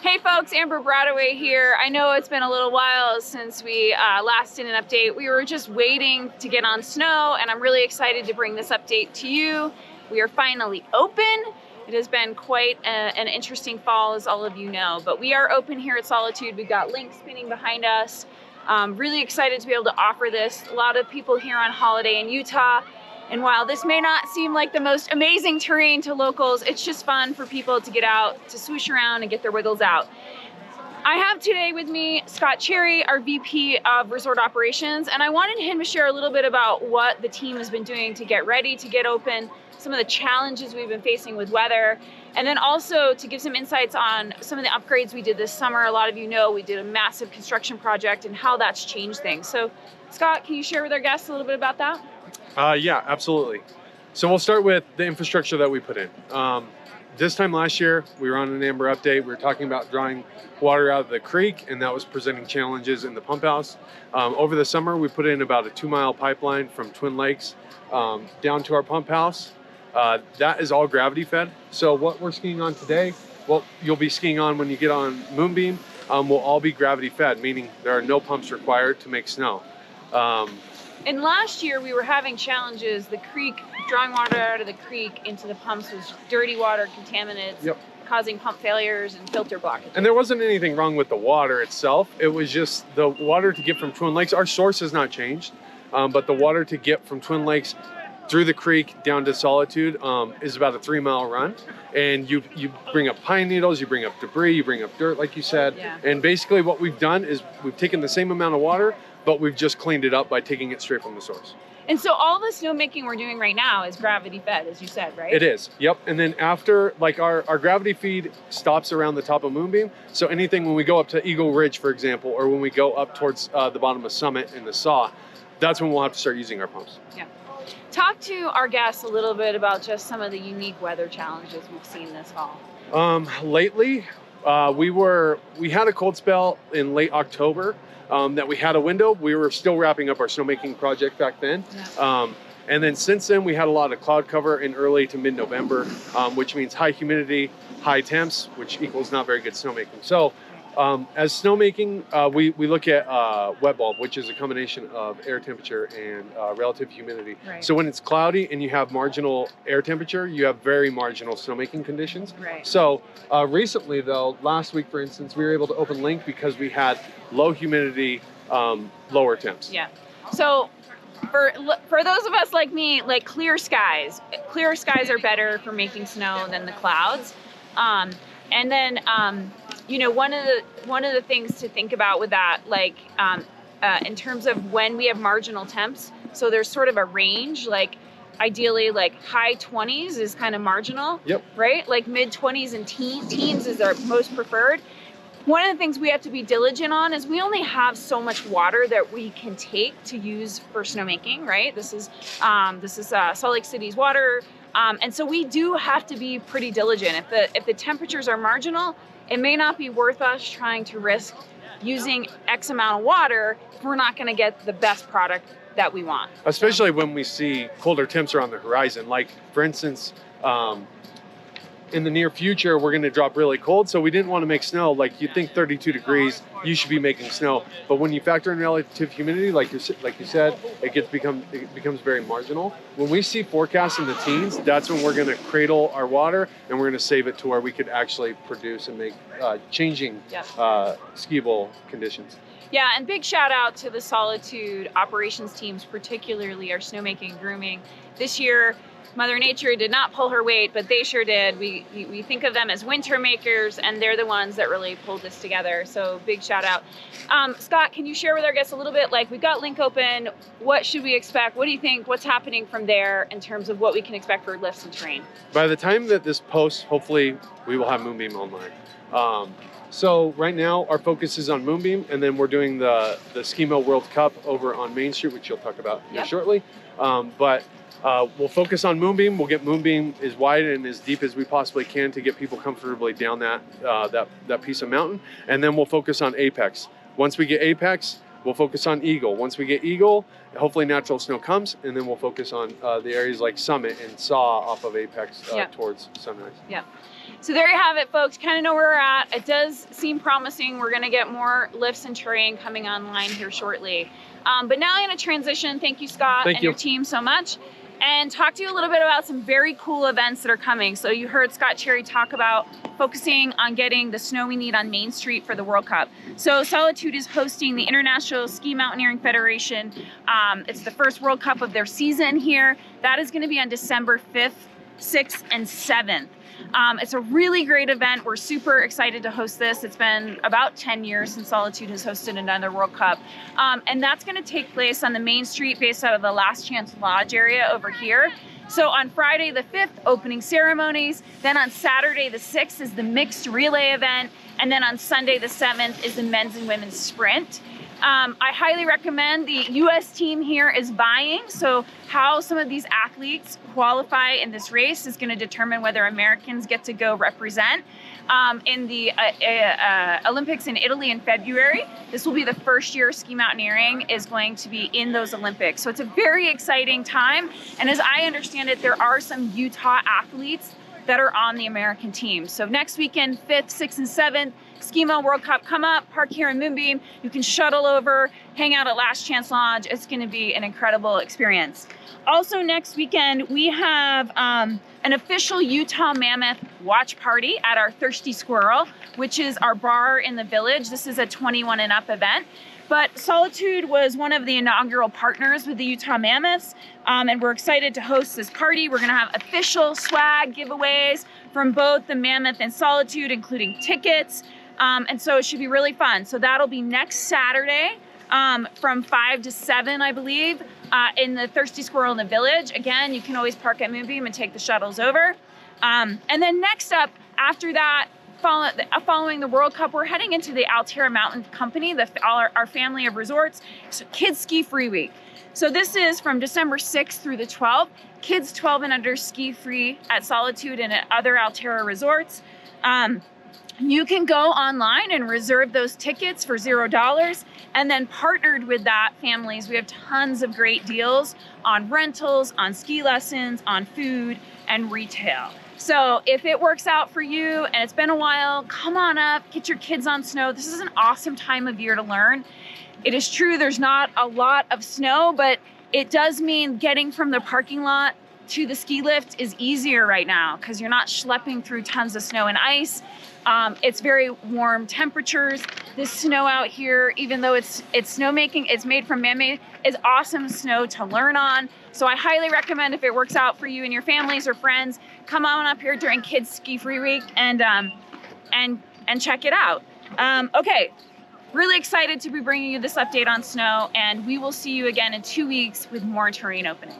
Hey folks, Amber Broadway here. I know it's been a little while since we last did an update. We were just waiting to get on snow, and I'm really excited to bring this update to you. We are finally open. It has been quite an interesting fall, as all of you know, but we are open here at Solitude. We've got Link spinning behind us. Really excited to be able to offer this. A lot of people here on holiday in Utah. And while this may not seem like the most amazing terrain to locals, it's just fun for people to get out, to swoosh around and get their wiggles out. I have today with me Scott Cherry, our VP of Resort Operations, and I wanted him to share a little bit about what the team has been doing to get ready to get open, some of the challenges we've been facing with weather, and then also to give some insights on some of the upgrades we did this summer. A lot of you know we did a massive construction project and how that's changed things. So Scott, can you share with our guests a little bit about that? Yeah, absolutely. So we'll start with the infrastructure that we put in. This time last year, we were on an Amber update. We were talking about drawing water out of the creek, and that was presenting challenges in the pump house. Over the summer, we put in about a 2-mile pipeline from Twin Lakes down to our pump house. That is all gravity fed. So what we're skiing on today, what you'll be skiing on when you get on Moonbeam, will all be gravity fed, meaning there are no pumps required to make snow. And last year we were having challenges. The creek, drawing water out of the creek into the pumps was dirty water, contaminants, causing pump failures and filter blockages. And there wasn't anything wrong with the water itself. It was just the water to get from Twin Lakes. Our source has not changed, but the water to get from Twin Lakes through the creek down to Solitude is about a 3-mile run. And you bring up pine needles, you bring up debris, you bring up dirt, like you said. Yeah. And basically what we've done is we've taken the same amount of water, but we've just cleaned it up by taking it straight from the source. And so all the snowmaking we're doing right now is gravity fed, as you said, right? It is, yep. And then after, like our gravity feed stops around the top of Moonbeam. So anything when we go up to Eagle Ridge, for example, or when we go up towards the bottom of Summit in the Saw, that's when we'll have to start using our pumps. Yeah. Talk to our guests a little bit about just some of the unique weather challenges we've seen this fall. Lately, we had a cold spell in late October. That we had a window. We were still wrapping up our snowmaking project back then. Yeah. And then since then, we had a lot of cloud cover in early to mid-November, which means high humidity, high temps, which equals not very good snowmaking. So as snowmaking, we look at wet bulb, which is a combination of air temperature and relative humidity. Right. So when it's cloudy and you have marginal air temperature, you have very marginal snowmaking conditions. Right. So recently though, last week, for instance, we were able to open Link because we had low humidity, lower temps. Yeah. So for those of us like me, like clear skies are better for making snow than the clouds. And then, you know, one of the things to think about with that, like in terms of when we have marginal temps, so there's sort of a range, like ideally like high 20s is kind of marginal, right? Like mid 20s and teens is our most preferred. One of the things we have to be diligent on is we only have so much water that we can take to use for snowmaking, right? This is Salt Lake City's water. And so we do have to be pretty diligent. If the temperatures are marginal, it may not be worth us trying to risk using X amount of water if we're not going to get the best product that we want. Especially when we see colder temps are on the horizon. Like, for instance, in the near future, we're going to drop really cold. So we didn't want to make snow. Like, you think 32 degrees, you should be making snow. But when you factor in relative humidity, like you said, it becomes very marginal. When we see forecasts in the teens, that's when we're going to cradle our water and we're going to save it to where we could actually produce and make changing skiable conditions. Yeah, and big shout out to the Solitude operations teams, particularly our snowmaking grooming. This year, Mother Nature did not pull her weight, but they sure did. We think of them as winter makers, and they're the ones that really pulled this together. So big shout out. Scott, can you share with our guests a little bit, like we've got Link open, what should we expect? What do you think, what's happening from there in terms of what we can expect for lifts and terrain? By the time that this posts, hopefully we will have Moonbeam online. So right now our focus is on Moonbeam, and then we're doing the Skimo World Cup over on Main Street, which you'll talk about here shortly. But we'll focus on Moonbeam. We'll get Moonbeam as wide and as deep as we possibly can to get people comfortably down that piece of mountain. And then we'll focus on Apex. Once we get Apex, we'll focus on Eagle. Once we get Eagle, hopefully natural snow comes, and then we'll focus on the areas like Summit and Saw off of Apex towards Sunrise. Yeah. So there you have it, folks. Kind of know where we're at. It does seem promising. We're going to get more lifts and terrain coming online here shortly. But now I'm going to transition. Thank you, Scott, and your team so much. And talk to you a little bit about some very cool events that are coming. So you heard Scott Cherry talk about focusing on getting the snow we need on Main Street for the World Cup. So Solitude is hosting the International Ski Mountaineering Federation. It's the first World Cup of their season here. That is going to be on December 5th, 6th, and 7th. It's a really great event. We're super excited to host this. It's been about 10 years since Solitude has hosted another World Cup. And that's going to take place on the Main Street based out of the Last Chance Lodge area over here. So on Friday the 5th, opening ceremonies. Then on Saturday the 6th is the mixed relay event. And then on Sunday the 7th is the men's and women's sprint. I highly recommend. The U.S. team here is vying, so how some of these athletes qualify in this race is going to determine whether Americans get to go represent in the Olympics in Italy in February. This will be the first year ski mountaineering is going to be in those Olympics, so it's a very exciting time. And as I understand it, there are some Utah athletes that are on the American team. So next weekend, 5th, 6th, and 7th, Ski Mo World Cup, come up, park here in Moonbeam. You can shuttle over, hang out at Last Chance Lodge. It's gonna be an incredible experience. Also next weekend, we have an official Utah Mammoth watch party at our Thirsty Squirrel, which is our bar in the village. This is a 21 and up event. But Solitude was one of the inaugural partners with the Utah Mammoths, and we're excited to host this party. We're gonna have official swag giveaways from both the Mammoth and Solitude, including tickets, and so it should be really fun. So that'll be next Saturday from 5 to 7, I believe, in the Thirsty Squirrel in the village. Again, you can always park at Moonbeam and take the shuttles over. And then next up, after that, following the World Cup, we're heading into the Altera Mountain Company, our family of resorts, Kids Ski Free Week. So this is from December 6th through the 12th. Kids 12 and under ski free at Solitude and at other Altera resorts. You can go online and reserve those tickets for $0. And then partnered with that, families, we have tons of great deals on rentals, on ski lessons, on food, and retail. So if it works out for you and it's been a while, come on up, get your kids on snow. This is an awesome time of year to learn. It is true there's not a lot of snow, but it does mean getting from the parking lot to the ski lift is easier right now because you're not schlepping through tons of snow and ice. It's very warm temperatures. This snow out here, even though it's snowmaking, it's made from man-made, is awesome snow to learn on. So I highly recommend, if it works out for you and your families or friends, come on up here during Kids Ski Free Week and check it out. Okay, really excited to be bringing you this update on snow, and we will see you again in 2 weeks with more terrain opening.